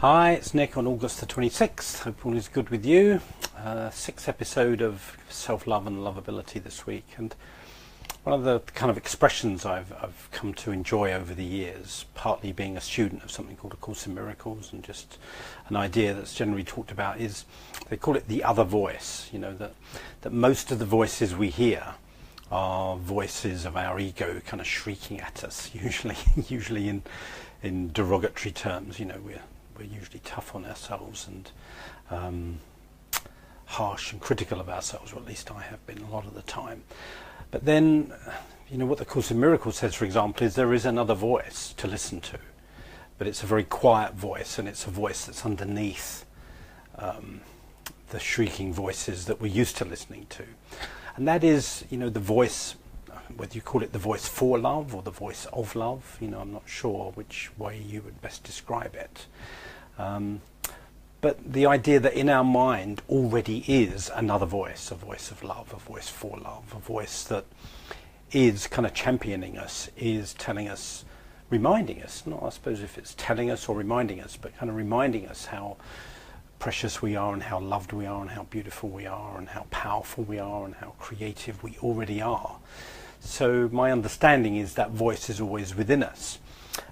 Hi, it's Nick on August the 26th. Hope all is good with you. Sixth episode of Self-Love and Lovability this week. And one of the kind of expressions I've come to enjoy over the years, partly being a student of something called A Course in Miracles, and just an idea that's generally talked about, is they call it the other voice. You know, that most of the voices we hear are voices of our ego kind of shrieking at us, usually in derogatory terms. You know, we're usually tough on ourselves and harsh and critical of ourselves, or at least I have been a lot of the time. But then, you know, what the Course in Miracles says, for example, is there is another voice to listen to, but it's a very quiet voice, and it's a voice that's underneath the shrieking voices that we're used to listening to. And that is, you know, the voice, whether you call it the voice for love or the voice of love, you know, I'm not sure which way you would best describe it. But the idea that in our mind already is another voice, a voice of love, a voice for love, a voice that is kind of championing us, is telling us, reminding us, not I suppose if it's telling us or reminding us, but kind of reminding us how precious we are and how loved we are and how beautiful we are and how powerful we are and how creative we already are. So my understanding is that voice is always within us.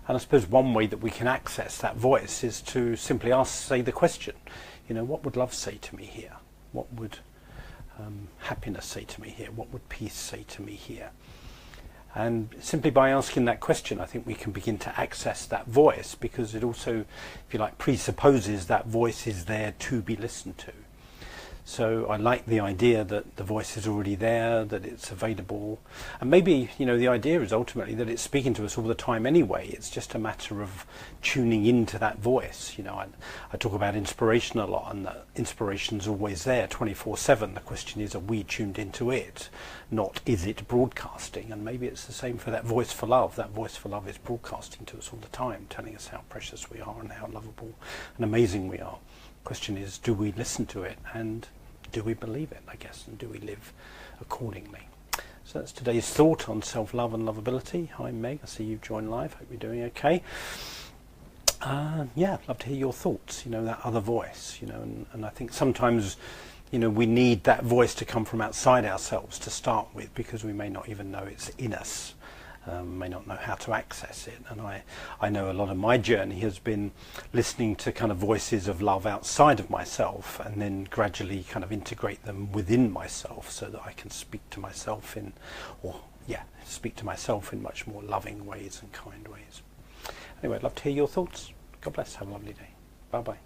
And I suppose one way that we can access that voice is to simply say the question, you know, what would love say to me here? What would happiness say to me here? What would peace say to me here? And simply by asking that question, I think we can begin to access that voice, because it also, if you like, presupposes that voice is there to be listened to. So I like the idea that the voice is already there, that it's available. And maybe, you know, the idea is ultimately that it's speaking to us all the time anyway. It's just a matter of tuning into that voice. You know, I talk about inspiration a lot, and that inspiration's always there 24/7. The question is, are we tuned into it? Not, is it broadcasting? And maybe it's the same for that voice for love. That voice for love is broadcasting to us all the time, telling us how precious we are and how lovable and amazing we are. Question is, do we listen to it, and do we believe it, I guess, and do we live accordingly? So that's today's thought on self-love and lovability. Hi Meg, I see you've joined live. Hope you're doing okay. Yeah, I'd love to hear your thoughts, you know, that other voice, you know, and I think sometimes, you know, we need that voice to come from outside ourselves to start with, because we may not even know it's in us. May not know how to access it. And I know a lot of my journey has been listening to kind of voices of love outside of myself, and then gradually kind of integrate them within myself, so that I can speak to myself in much more loving ways and kind ways. Anyway, I'd love to hear your thoughts. God bless. Have a lovely day. Bye bye.